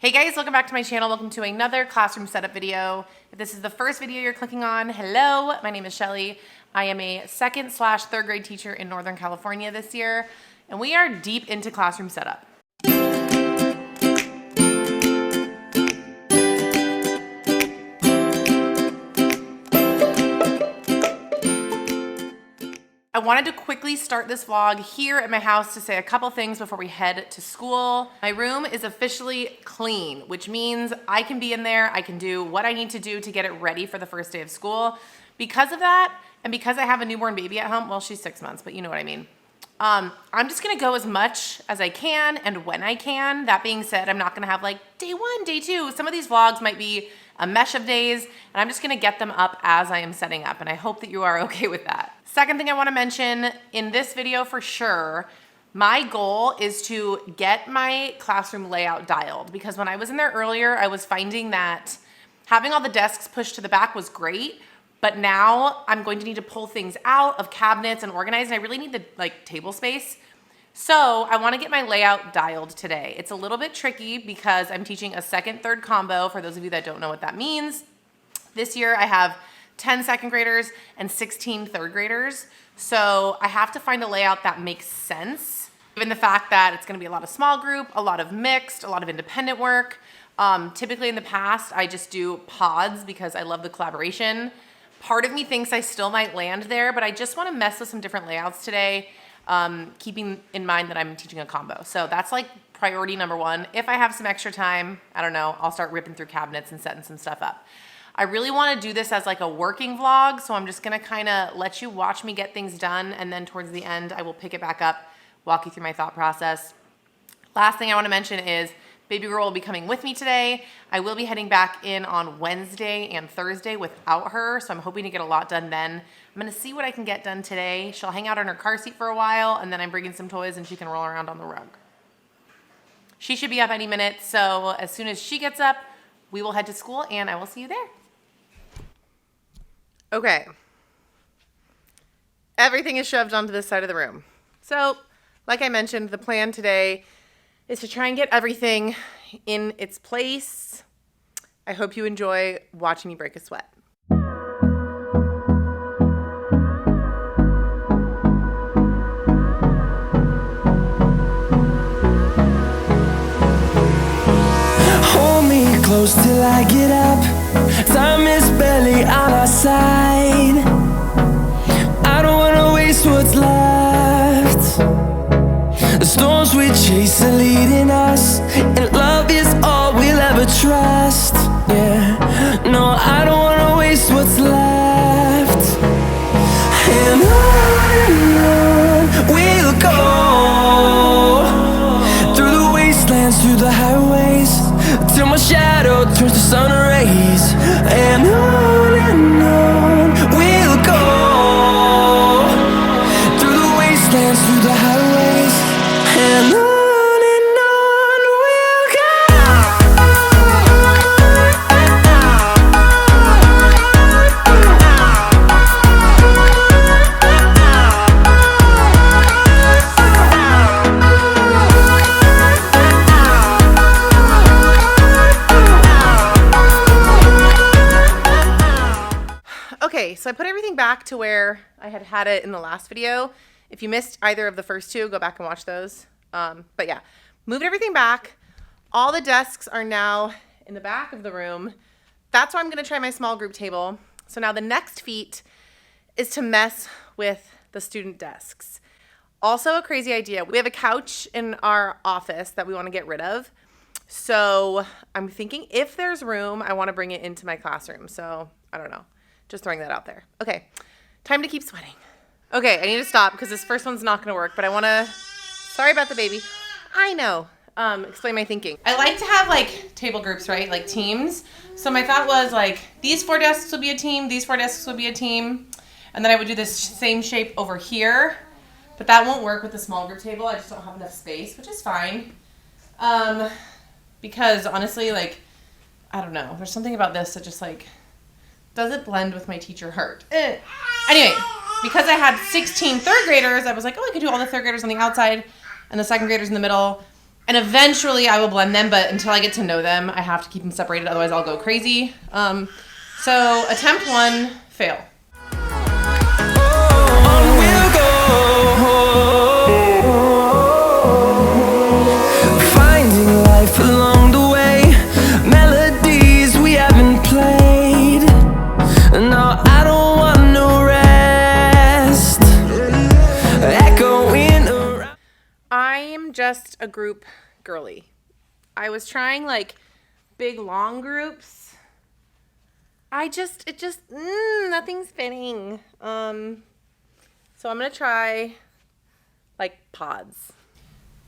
Hey guys, welcome back to my channel. Welcome to another classroom setup video. If this is the first video you're clicking on, hello, my name is Shelly. I am a 2nd/3rd grade teacher in Northern California this year, and we are deep into classroom setup. I wanted to quickly start this vlog here at my house to say a couple things before we head to school. My room is officially clean, which means I can be in there, I can do what I need to do to get it ready for the first day of school. Because of that, and because I have a newborn baby at home, well, she's 6 months, but you know what I mean. I'm just gonna go as much as I can and when I can. That being said, I'm not gonna have like day 1, day 2. Some of these vlogs might be a mesh of days, and I'm just gonna get them up as I am setting up, and I hope that you are okay with that. Second thing I wanna mention in this video for sure, my goal is to get my classroom layout dialed, because when I was in there earlier, I was finding that having all the desks pushed to the back was great, but now I'm going to need to pull things out of cabinets and organize, and I really need the table space. So I wanna get my layout dialed today. It's a little bit tricky because I'm teaching a 2nd/3rd combo, for those of you that don't know what that means. This year I have 10 2nd graders and 16 3rd graders. So I have to find a layout that makes sense, given the fact that it's gonna be a lot of small group, a lot of mixed, a lot of independent work. Typically in the past, I just do pods because I love the collaboration. Part of me thinks I still might land there, but I just wanna mess with some different layouts today, keeping in mind that I'm teaching a combo. So that's like priority number 1. If I have some extra time, I don't know, I'll start ripping through cabinets and setting some stuff up. I really wanna do this as like a working vlog, so I'm just gonna kinda let you watch me get things done, and then towards the end, I will pick it back up, walk you through my thought process. Last thing I wanna mention is baby girl will be coming with me today. I will be heading back in on Wednesday and Thursday without her, so I'm hoping to get a lot done then. I'm gonna see what I can get done today. She'll hang out in her car seat for a while, and then I'm bringing some toys and she can roll around on the rug. She should be up any minute, so as soon as she gets up, we will head to school and I will see you there. Okay. Everything is shoved onto this side of the room. So, like I mentioned, the plan today is to try and get everything in its place. I hope you enjoy watching me break a sweat. Hold me close till I get up. Time is barely on our side. I don't wanna waste what's left. The storms we chase are leading us, and love is all we'll ever trust. Yeah, no, I don't wanna waste what's left. And on we'll go, through the wastelands, through the highways, till my shadow turns to sun rays. And on we'll go, through the wastelands, through the highways, and on we'll Okay, so I put everything back to where I had it in the last video. If you missed either of the first two, go back and watch those. But yeah, moved everything back. All the desks are now in the back of the room. That's where I'm gonna try my small group table. So now the next feat is to mess with the student desks. Also a crazy idea. We have a couch in our office that we wanna get rid of. So I'm thinking if there's room, I wanna bring it into my classroom. So I don't know. Just throwing that out there. Okay, time to keep sweating. Okay, I need to stop because this first one's not gonna work, but I wanna, sorry about the baby. I know, explain my thinking. I like to have like table groups, right? Like teams. So my thought was like, these 4 desks will be a team, these 4 desks will be a team. And then I would do this same shape over here, but that won't work with the small group table. I just don't have enough space, which is fine. Because honestly, like, I don't know, there's something about this that just like, doesn't blend with my teacher heart. Anyway, because I had 16 3rd graders, I was like, oh, I could do all the 3rd graders on the outside and the 2nd graders in the middle. And eventually I will blend them, but until I get to know them, I have to keep them separated, otherwise I'll go crazy. So attempt 1, fail. On we'll go, finding life along the way, melodies we haven't played. No, I don't want no rest, echoing around. I am just a group girly. I was trying like big long groups. Nothing's fitting. So I'm gonna try like pods.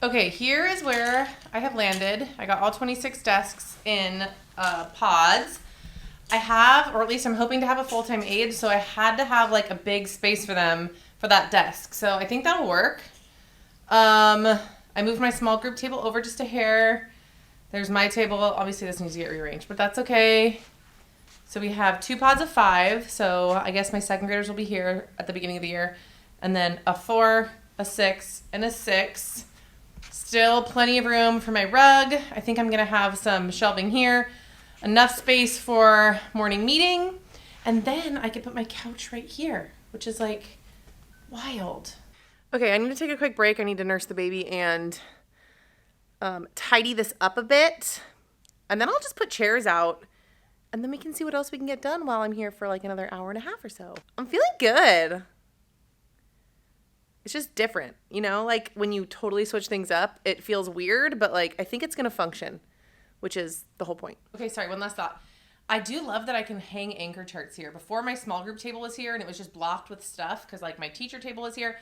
Okay, here is where I have landed. I got all 26 desks in pods. I have, or at least I'm hoping to have a full-time aide, so I had to have like a big space for them for that desk. So I think that'll work. I moved my small group table over just a hair. There's my table. Obviously this needs to get rearranged, but that's okay. So we have 2 pods of 5. So I guess my second graders will be here at the beginning of the year. And then a 4, a 6, and a 6. Still plenty of room for my rug. I think I'm going to have some shelving here. Enough space for morning meeting. And then I could put my couch right here, which is like wild. Okay, I need to take a quick break. I need to nurse the baby and tidy this up a bit. And then I'll just put chairs out. And then we can see what else we can get done while I'm here for like another hour and a half or so. I'm feeling good. It's just different, you know? Like when you totally switch things up, it feels weird, but like I think it's gonna function, which is the whole point. Okay, sorry, one last thought. I do love that I can hang anchor charts here. Before my small group table was here and it was just blocked with stuff because like my teacher table is here.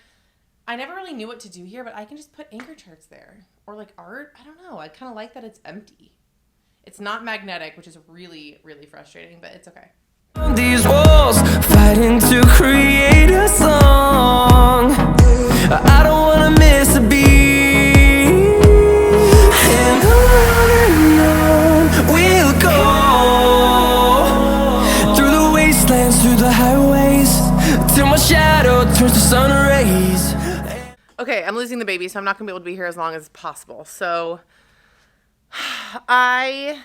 I never really knew what to do here, but I can just put anchor charts there. Or like art, I don't know. I kind of like that it's empty. It's not magnetic, which is really, really frustrating, but it's okay. On these walls, fighting to create a song. I don't wanna miss a beat. And on we'll go, through the wastelands, through the highways, till my shadow turns to sun rays. Okay, I'm losing the baby, so I'm not gonna be able to be here as long as possible. So I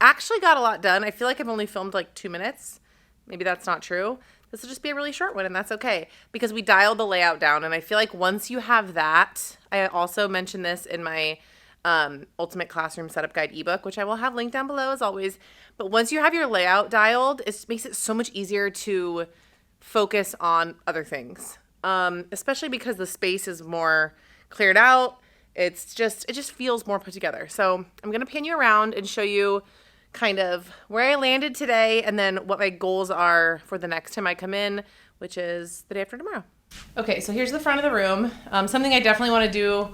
actually got a lot done. I feel like I've only filmed like 2 minutes. Maybe that's not true. This will just be a really short one, and that's okay because we dialed the layout down. And I feel like once you have that, I also mentioned this in my Ultimate Classroom Setup Guide ebook, which I will have linked down below as always. But once you have your layout dialed, it makes it so much easier to focus on other things, especially because the space is more cleared out. It just feels more put together. So I'm going to pan you around and show you kind of where I landed today and then what my goals are for the next time I come in, which is the day after tomorrow. Okay, so here's the front of the room. Something I definitely want to do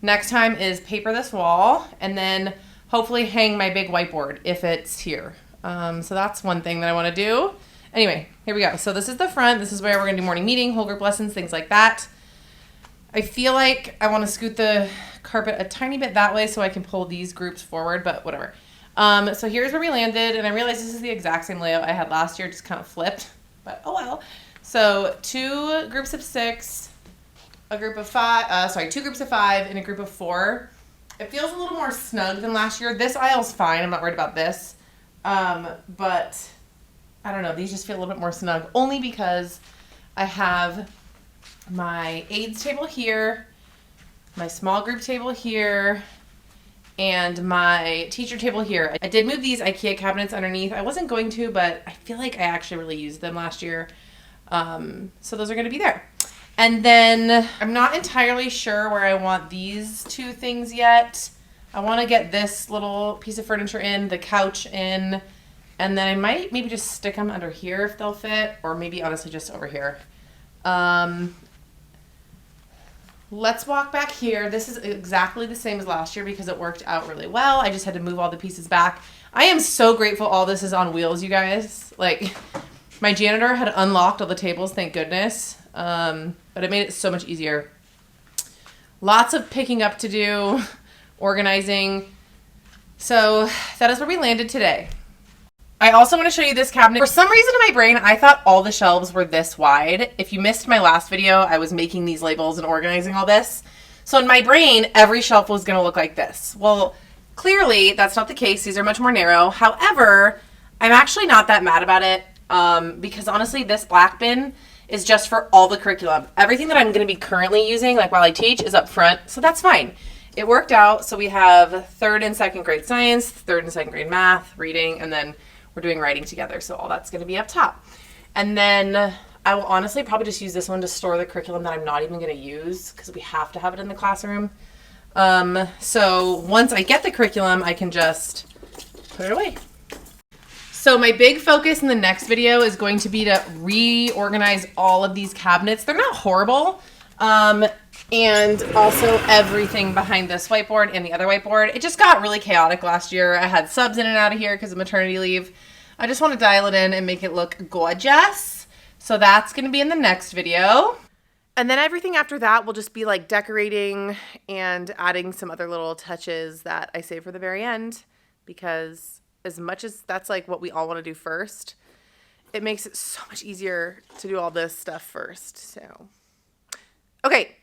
next time is paper this wall and then hopefully hang my big whiteboard if it's here. So that's one thing that I want to do. Anyway, here we go. So this is the front. This is where we're going to do morning meeting, whole group lessons, things like that. I feel like I want to scoot the carpet a tiny bit that way so I can pull these groups forward, but whatever. So here's where we landed, and I realized this is the exact same layout I had last year, just kind of flipped, but oh well. So 2 groups of 6, a group of 5, 2 groups of 5, and a group of 4. It feels a little more snug than last year. This aisle's fine. I'm not worried about this. But I don't know. These just feel a little bit more snug, only because I have my aides table here, my small group table here, and my teacher table here. I did move these IKEA cabinets underneath. I wasn't going to, but I feel like I actually really used them last year. So those are going to be there. And then I'm not entirely sure where I want these 2 things yet. I want to get this little piece of furniture in, the couch in, and then I might maybe just stick them under here if they'll fit, or maybe honestly just over here. Let's walk back here. This is exactly the same as last year because it worked out really well. I just had to move all the pieces back. I am so grateful all this is on wheels, you guys. Like, my janitor had unlocked all the tables, thank goodness. But it made it so much easier. Lots of picking up to do, organizing. So that is where we landed today. I also want to show you this cabinet. For some reason in my brain, I thought all the shelves were this wide. If you missed my last video, I was making these labels and organizing all this. So in my brain, every shelf was gonna look like this. Well, clearly that's not the case. These are much more narrow. However, I'm actually not that mad about it because honestly, this black bin is just for all the curriculum. Everything that I'm gonna be currently using, like while I teach, is up front, so that's fine. It worked out. So we have third and second grade science, third and second grade math, reading, and then we're doing writing together. So all that's going to be up top. And then I will honestly probably just use this one to store the curriculum that I'm not even going to use because we have to have it in the classroom. So once I get the curriculum, I can just put it away. So my big focus in the next video is going to be to reorganize all of these cabinets. They're not horrible. And also everything behind this whiteboard and the other whiteboard. It just got really chaotic last year. I had subs in and out of here because of maternity leave. I just want to dial it in and make it look gorgeous. So that's going to be in the next video. And then everything after that will just be like decorating and adding some other little touches that I save for the very end, because as much as that's like what we all want to do first, it makes it so much easier to do all this stuff first. So, okay.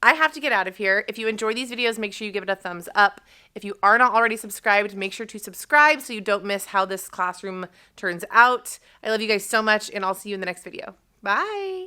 I have to get out of here. If you enjoy these videos, make sure you give it a thumbs up. If you are not already subscribed, make sure to subscribe so you don't miss how this classroom turns out. I love you guys so much, and I'll see you in the next video. Bye.